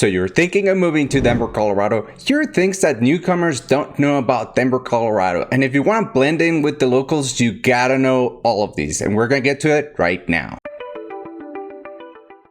So you're thinking of moving to Denver, Colorado. Here are things that newcomers don't know about Denver, Colorado. And if you want to blend in with the locals, you gotta know all of these. And we're gonna get to it right now.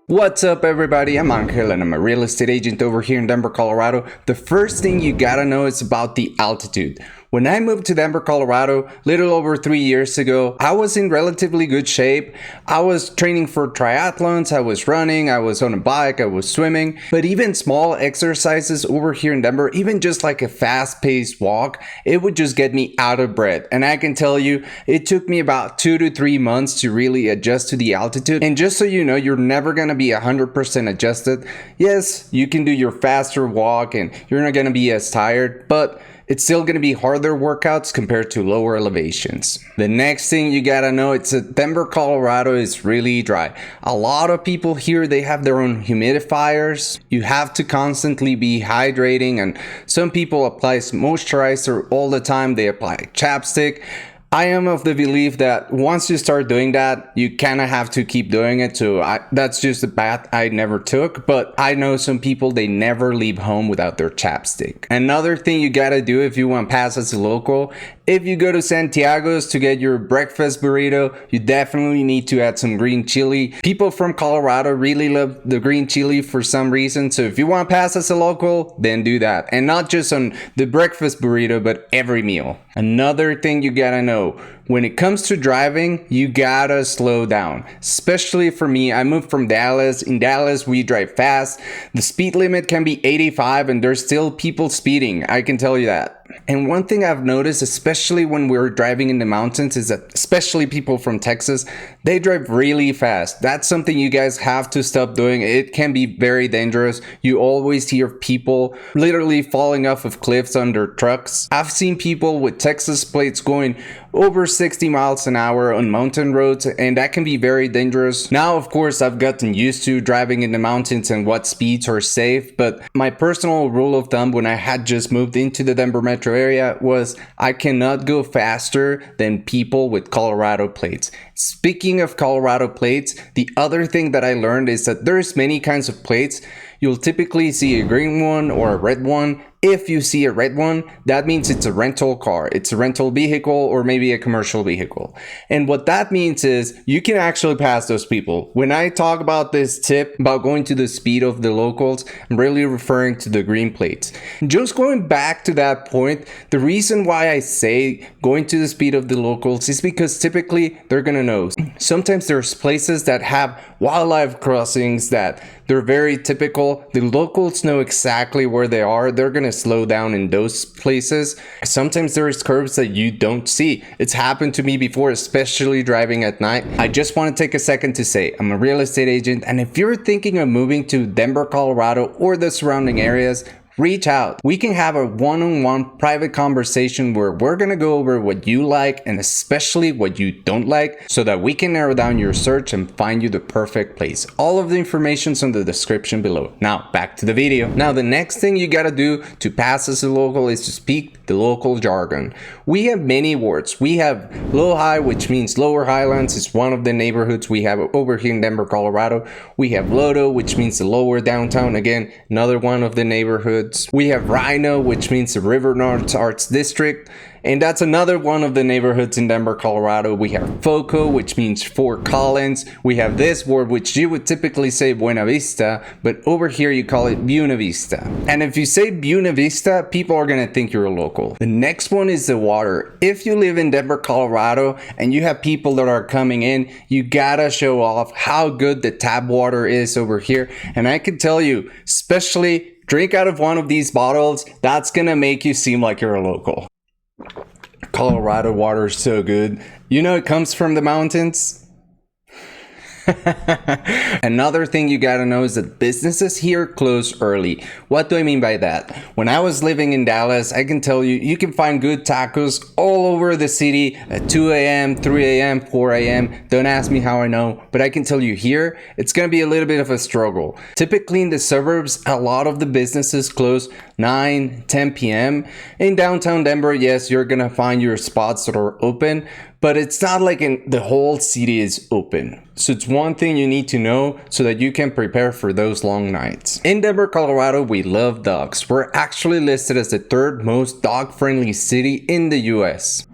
What's up everybody, I'm Angel and I'm a real estate agent over here in Denver, Colorado. The first thing you gotta know is about the altitude. When I moved to Denver, Colorado, little over 3 years ago, I was in relatively good shape. I was training for triathlons, I was running, I was on a bike, I was swimming. But even small exercises over here in Denver, even just like a fast-paced walk, it would just get me out of breath. And I can tell you, it took me about 2 to 3 months to really adjust to the altitude. And just so you know, you're never gonna be 100% adjusted. Yes, you can do your faster walk and you're not gonna be as tired, but it's still going to be harder workouts compared to lower elevations. The next thing you gotta know is that Denver, Colorado is really dry. A lot of people here, they have their own humidifiers. You have to constantly be hydrating, and some people apply moisturizer all the time. They apply chapstick. I am of the belief that once you start doing that, you kind of have to keep doing it. So that's just a path I never took. But I know some people, they never leave home without their chapstick. Another thing you gotta do if you want to pass as a local, if you go to Santiago's to get your breakfast burrito, you definitely need to add some green chili. People from Colorado really love the green chili for some reason. So if you want to pass as a local, then do that. And not just on the breakfast burrito, but every meal. Another thing you gotta know, when it comes to driving, you gotta slow down. Especially for me, I moved from Dallas. In Dallas, we drive fast. The speed limit can be 85 and there's still people speeding. I can tell you that. And one thing I've noticed, especially when we're driving in the mountains, is that especially people from Texas, they drive really fast. That's something you guys have to stop doing. It can be very dangerous. You always hear people literally falling off of cliffs under trucks. I've seen people with Texas plates going over 60 miles an hour on mountain roads, and that can be very dangerous. Now, of course, I've gotten used to driving in the mountains and what speeds are safe, but my personal rule of thumb when I had just moved into the Denver metro area was I cannot go faster than people with Colorado plates. Speaking of Colorado plates, the other thing that I learned is that there's many kinds of plates. You'll typically see a green one or a red one. If you see a red one, that means it's a rental car. It's a rental vehicle or maybe a commercial vehicle. And what that means is you can actually pass those people. When I talk about this tip about going to the speed of the locals, I'm really referring to the green plates. Just going back to that point, the reason why I say going to the speed of the locals is because typically they're gonna know. Sometimes there's places that have wildlife crossings that they're very typical. The locals know exactly where they are. They're gonna slow down in those places. Sometimes there's curves that you don't see. It's happened to me before, especially driving at night. I just want to take a second to say I'm a real estate agent, and if you're thinking of moving to Denver, Colorado or the surrounding areas, reach out. We can have a one-on-one private conversation where we're gonna go over what you like and especially what you don't like so that we can narrow down your search and find you the perfect place. All of the information's in the description below. Now back to the video. Now the next thing you gotta do to pass as a local is to speak the local jargon. We have many words. We have low-high, which means lower highlands. It's one of the neighborhoods we have over here in Denver, Colorado. We have Lodo, which means the lower downtown. Again, another one of the neighborhoods. We have Rhino, which means the River North Arts District, and that's another one of the neighborhoods in Denver, Colorado. We have Foco, which means Fort Collins. We have this word, which you would typically say Buena Vista, but over here you call it Buena Vista. And if you say Buena Vista, people are gonna think you're a local. The next one is the water. If you live in Denver, Colorado, and you have people that are coming in, you gotta show off how good the tap water is over here. And I can tell you, especially drink out of one of these bottles, that's gonna make you seem like you're a local. Colorado water is so good. You know it comes from the mountains. Another thing you gotta know is that businesses here close early. What do I mean by that? When I was living in Dallas, I can tell you, you can find good tacos all over the city at 2 a.m., 3 a.m., 4 a.m. Don't ask me how I know, but I can tell you here, it's gonna be a little bit of a struggle. Typically in the suburbs, a lot of the businesses close 9, 10 p.m. In downtown Denver, yes, you're gonna find your spots that are open, but it's not like the whole city is open. So it's one thing you need to know so that you can prepare for those long nights. In Denver, Colorado, we love dogs. We're actually listed as the third most dog-friendly city in the US.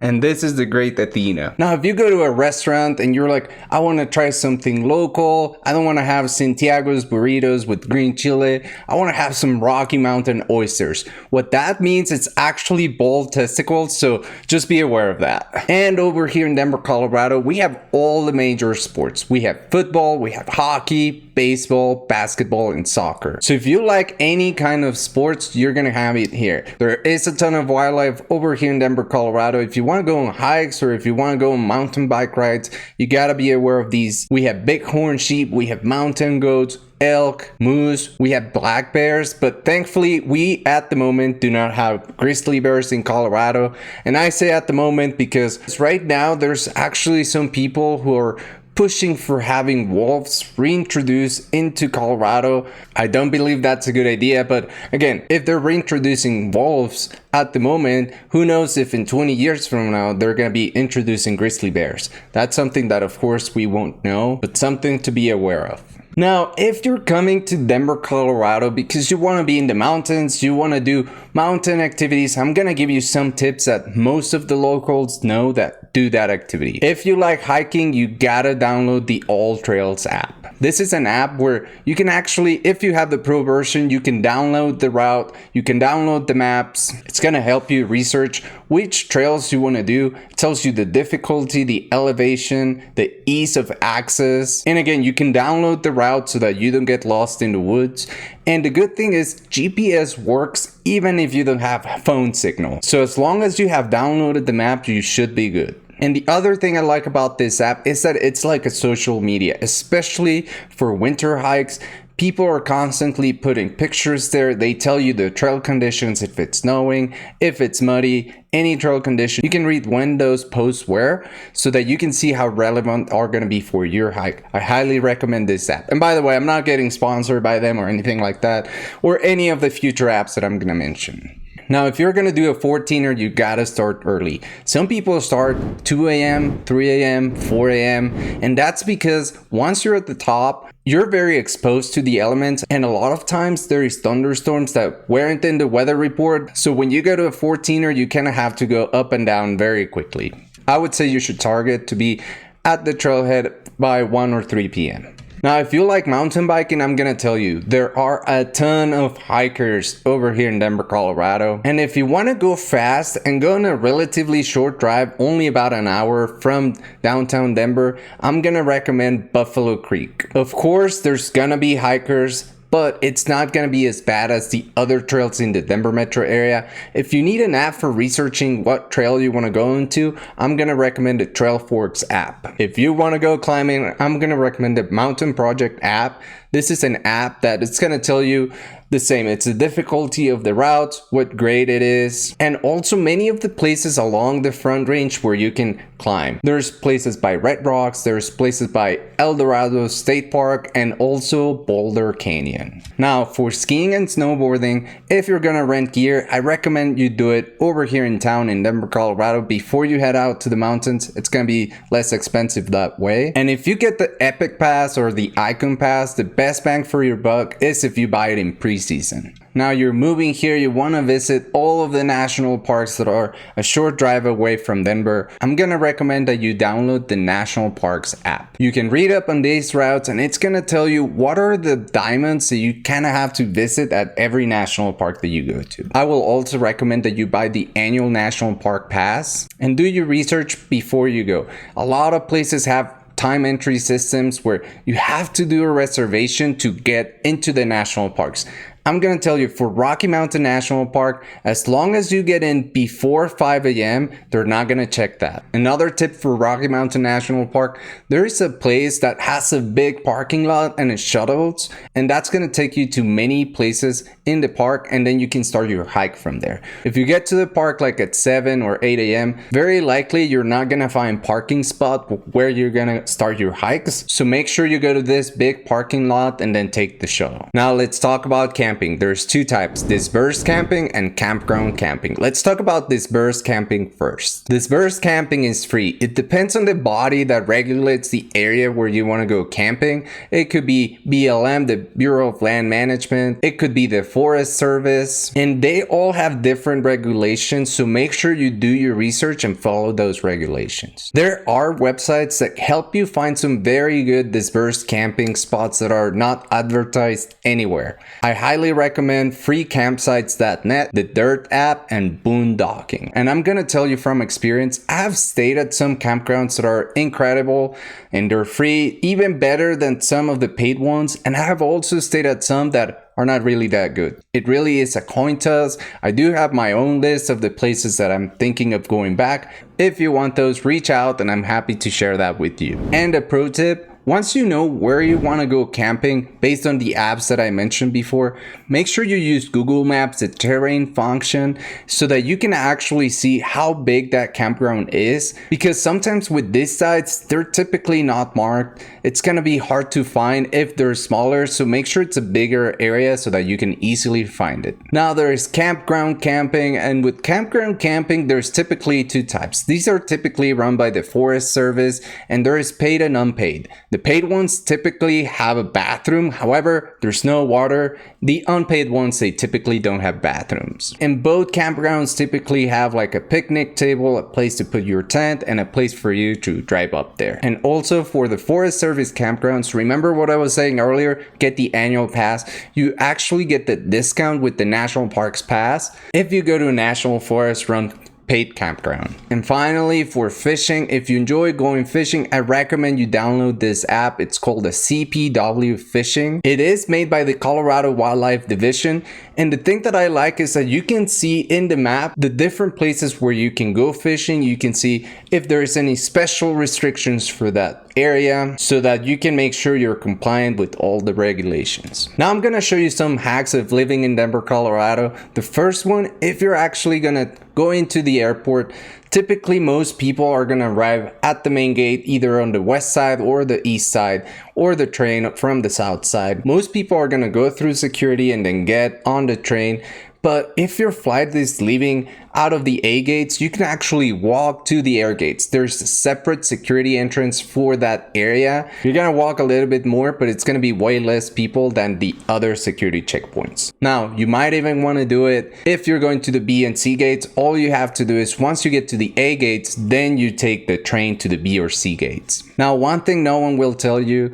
And this is the great Athena. Now, if you go to a restaurant and you're like, I want to try something local, I don't want to have Santiago's burritos with green chile, I want to have some Rocky Mountain oysters. What that means, it's actually bull testicles, so just be aware of that. And over here in Denver, Colorado, we have all the major sports. We have football, we have hockey, baseball, basketball, and soccer. So if you like any kind of sports, you're gonna have it here. There is a ton of wildlife over here in Denver, Colorado. If you want to go on hikes or if you want to go on mountain bike rides, you gotta be aware of these. We have bighorn sheep, we have mountain goats, elk, moose, we have black bears, but thankfully we at the moment do not have grizzly bears in Colorado. And I say at the moment because right now there's actually some people who are pushing for having wolves reintroduced into Colorado. I don't believe that's a good idea, but again, if they're reintroducing wolves at the moment, who knows if in 20 years from now they're going to be introducing grizzly bears. That's something that of course we won't know, but something to be aware of. Now, if you're coming to Denver, Colorado because you want to be in the mountains, you want to do mountain activities, I'm going to give you some tips that most of the locals know that do that activity. If you like hiking, you gotta download the All Trails app. This is an app where you can actually, if you have the pro version, you can download the route, you can download the maps. It's gonna help you research which trails you want to do. It tells you the difficulty, the elevation, the ease of access. And again, you can download the route so that you don't get lost in the woods. And the good thing is GPS works even if you don't have phone signal. So as long as you have downloaded the map, you should be good. And the other thing I like about this app is that it's like a social media, especially for winter hikes. People are constantly putting pictures there. They tell you the trail conditions, if it's snowing, if it's muddy, any trail condition. You can read when those posts were so that you can see how relevant are going to be for your hike. I highly recommend this app. And by the way, I'm not getting sponsored by them or anything like that, or any of the future apps that I'm going to mention. Now, if you're going to do a 14er, you got to start early. Some people start 2 a.m., 3 a.m., 4 a.m. And that's because once you're at the top, you're very exposed to the elements. And a lot of times there is thunderstorms that weren't in the weather report. So when you go to a 14er, you kind of have to go up and down very quickly. I would say you should target to be at the trailhead by 1 or 3 p.m. Now, if you like mountain biking, I'm gonna tell you, there are a ton of hikers over here in Denver, Colorado. And if you wanna go fast and go on a relatively short drive, only about an hour from downtown Denver, I'm gonna recommend Buffalo Creek. Of course, there's gonna be hikers, but it's not going to be as bad as the other trails in the Denver metro area. If you need an app for researching what trail you want to go into, I'm going to recommend the Trail Forks app. If you want to go climbing, I'm going to recommend the Mountain Project app. This is an app that it's going to tell you the same. It's the difficulty of the route, what grade it is, and also many of the places along the Front Range where you can climb. There's places by Red Rocks, there's places by El Dorado State Park, and also Boulder Canyon. Now, for skiing and snowboarding, if you're gonna rent gear, I recommend you do it over here in town in Denver, Colorado before you head out to the mountains. It's gonna be less expensive that way. And if you get the Epic Pass or the Icon Pass, the best bang for your buck is if you buy it in pre-season. Now you're moving here, you want to visit all of the national parks that are a short drive away from Denver. I'm gonna recommend that you download the National Parks app. You can read up on these routes and it's gonna tell you what are the diamonds that you kind of have to visit at every national park that you go to. I will also recommend that you buy the annual National Park Pass and do your research before you go. A lot of places have time entry systems where you have to do a reservation to get into the national parks. I'm going to tell you, for Rocky Mountain National Park, as long as you get in before 5 a.m., they're not going to check that. Another tip for Rocky Mountain National Park, there is a place that has a big parking lot and it shuttles, and that's going to take you to many places in the park, and then you can start your hike from there. If you get to the park like at 7 or 8 a.m., very likely you're not going to find parking spot where you're going to start your hikes. So make sure you go to this big parking lot and then take the shuttle. Now let's talk about camping. camping. There's two types, dispersed camping and campground camping. Let's talk about dispersed camping first. Dispersed camping is free. It depends on the body that regulates the area where you want to go camping. It could be BLM, the Bureau of Land Management. It could be the Forest Service, and they all have different regulations, so make sure you do your research and follow those regulations. There are websites that help you find some very good dispersed camping spots that are not advertised anywhere. I highly recommend freecampsites.net, the Dirt app, and Boondocking. And I'm gonna tell you from experience, I've stayed at some campgrounds that are incredible and they're free, even better than some of the paid ones, and I have also stayed at some that are not really that good. It really is a coin toss. I do have my own list of the places that I'm thinking of going back. If you want those, reach out and I'm happy to share that with you. And a pro tip, once you know where you want to go camping based on the apps that I mentioned before, make sure you use Google Maps, the terrain function, so that you can actually see how big that campground is. Because sometimes with these sites, they're typically not marked. It's going to be hard to find if they're smaller, so make sure it's a bigger area so that you can easily find it. Now there is campground camping, and with campground camping, there's typically two types. These are typically run by the Forest Service, and there is paid and unpaid. The paid ones typically have a bathroom, however, there's no water. The unpaid ones, they typically don't have bathrooms. And both campgrounds typically have like a picnic table, a place to put your tent, and a place for you to drive up there. And also for the Forest Service campgrounds, remember what I was saying earlier, get the annual pass. You actually get the discount with the National Parks Pass if you go to a National Forest run paid campground. And finally, for fishing, if you enjoy going fishing, I recommend you download this app. It's called the CPW Fishing. It is made by the Colorado Wildlife Division, and the thing that I like is that you can see in the map the different places where you can go fishing. You can see if there's any special restrictions for that area so that you can make sure you're compliant with all the regulations. Now I'm gonna show you some hacks of living in Denver, Colorado. The first one, if you're actually gonna go into the airport, typically most people are gonna arrive at the main gate either on the west side or the east side, or the train from the south side. Most people are gonna go through security and then get on the train. But if your flight is leaving out of the A gates, you can actually walk to the air gates. There's a separate security entrance for that area. You're gonna walk a little bit more, but it's gonna be way less people than the other security checkpoints. Now, you might even wanna do it if you're going to the B and C gates. All you have to do is once you get to the A gates, then you take the train to the B or C gates. Now, one thing no one will tell you,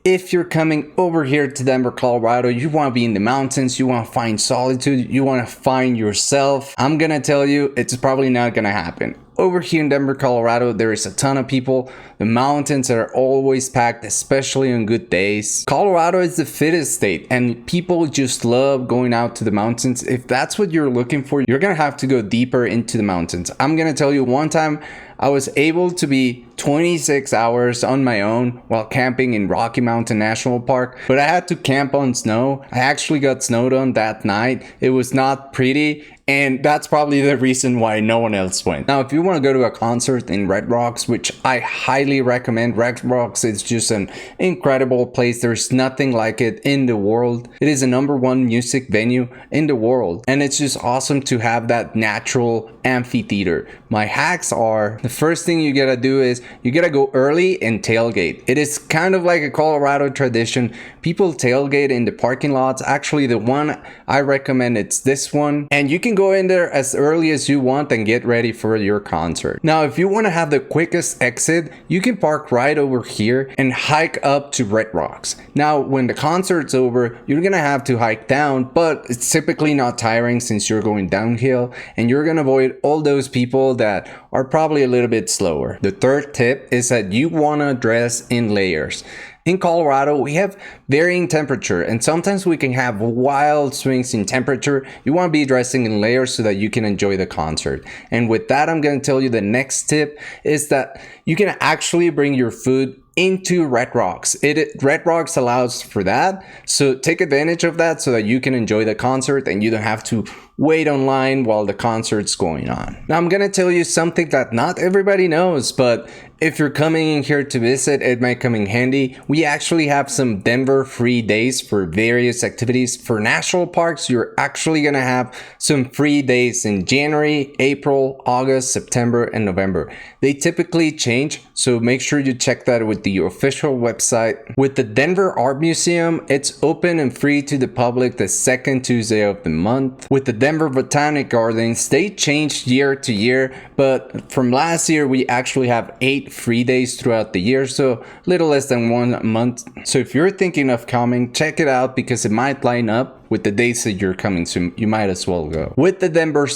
if you're coming over here to Denver, Colorado, you want to be in the mountains, you want to find solitude, you want to find yourself, I'm gonna tell you, it's probably not gonna happen. Over here in Denver, Colorado, there is a ton of people. The mountains are always packed, especially on good days. Colorado is the fittest state, and people just love going out to the mountains. If that's what you're looking for, you're gonna have to go deeper into the mountains. I'm gonna tell you, one time I was able to be 26 hours on my own while camping in Rocky Mountain National Park, but I had to camp on snow. I actually got snowed on that night. It was not pretty, and that's probably the reason why no one else went. Now, if you want to go to a concert in Red Rocks, which I highly recommend, Red Rocks is just an incredible place. There's nothing like it in the world. It is the #1 music venue in the world, and it's just awesome to have that natural amphitheater. My hacks are, the first thing you gotta do is you gotta go early and tailgate. It is kind of like a Colorado tradition. People tailgate in the parking lots. Actually, the one I recommend, it's this one, and you can go in there as early as you want and get ready for your concert. Now, if you want to have the quickest exit, you can park right over here and hike up to Red Rocks. Now, when the concert's over, you're gonna have to hike down, but it's typically not tiring since you're going downhill, and you're gonna avoid all those people that are probably a little bit slower. The third tip is that you want to dress in layers. In Colorado, we have varying temperature, and sometimes we can have wild swings in temperature. You want to be dressing in layers so that you can enjoy the concert. And with that, I'm going to tell you the next tip is that you can actually bring your food into Red Rocks. Red Rocks allows for that, so take advantage of that so that you can enjoy the concert and you don't have to wait online while the concert's going on. Now I'm gonna tell you something that not everybody knows, but if you're coming in here to visit, it might come in handy. We actually have some Denver free days for various activities. For national parks, you're actually gonna have some free days in January, April, August, September, and November. They typically change, so make sure you check that with the official website. With the Denver Art Museum, it's open and free to the public the second Tuesday of the month. With the Denver Botanic Gardens, they changed year to year, but from last year, we actually have 8 free days throughout the year, so little less than 1 month. So if you're thinking of coming, check it out because it might line up with the dates that you're coming, so you might as well go. With the Denver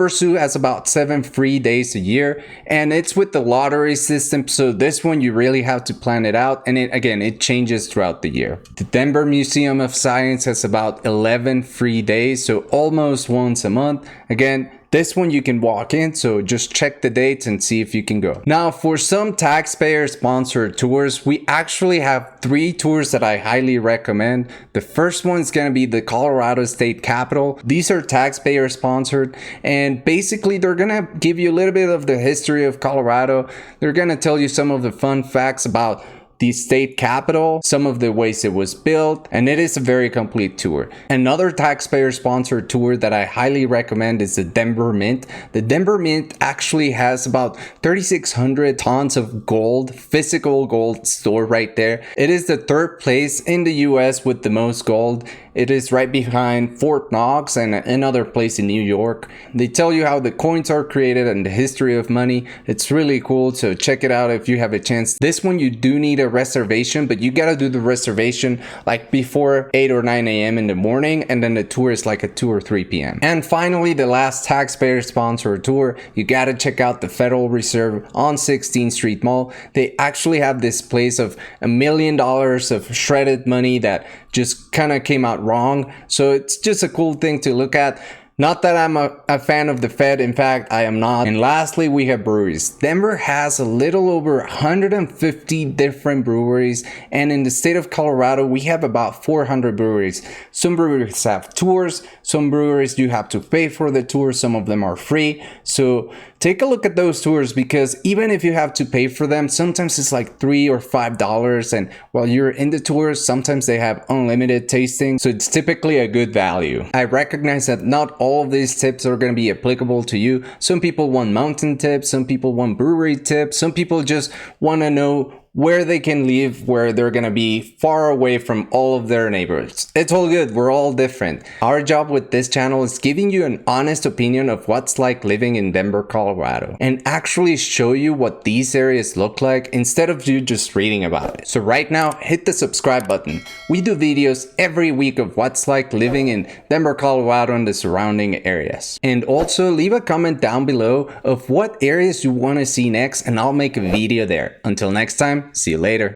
Zoo has about 7 free days a year, and it's with the lottery system, so this one you really have to plan it out, and it changes throughout the year. The Denver Museum of Science has about 11 free days, so almost once a month. Again, this one you can walk in, so just check the dates and see if you can go. Now, for some taxpayer sponsored tours, we actually have 3 tours that I highly recommend. The first one is gonna be the Colorado State Capitol. These are taxpayer sponsored, and basically they're gonna give you a little bit of the history of Colorado. They're gonna tell you some of the fun facts about the state capitol, some of the ways it was built, and it is a very complete tour. Another taxpayer sponsored tour that I highly recommend is the Denver Mint. The Denver Mint actually has about 3,600 tons of gold, physical gold stored right there. It is the 3rd place in the US with the most gold. It is right behind Fort Knox and another place in New York. They tell you how the coins are created and the history of money. It's really cool, so check it out if you have a chance. This one you do need a reservation, but you gotta do the reservation like before 8 or 9 a.m. in the morning, and then the tour is like at 2 or 3 p.m. And finally, the last taxpayer sponsored tour, you gotta check out the Federal Reserve on 16th Street Mall. They actually have this place of $1 million of shredded money that just kind of came out wrong, so it's just a cool thing to look at. Not that I'm a fan of the Fed, in fact, I am not. And lastly, we have breweries. Denver has a little over 150 different breweries, and in the state of Colorado, we have about 400 breweries. Some breweries have tours, some breweries you have to pay for the tour, some of them are free. So take a look at those tours, because even if you have to pay for them, sometimes it's like $3 or $5, and while you're in the tours, sometimes they have unlimited tasting, so it's typically a good value. I recognize that not all of these tips are going to be applicable to you. Some people want mountain tips, some people want brewery tips, some people just want to know where they can live, where they're gonna be far away from all of their neighbors. It's all good, we're all different. Our job with this channel is giving you an honest opinion of what's like living in Denver, Colorado, and actually show you what these areas look like instead of you just reading about it. So right now, hit the subscribe button. We do videos every week of what's like living in Denver, Colorado and the surrounding areas. And also leave a comment down below of what areas you want to see next, and I'll make a video there. Until next time, see you later.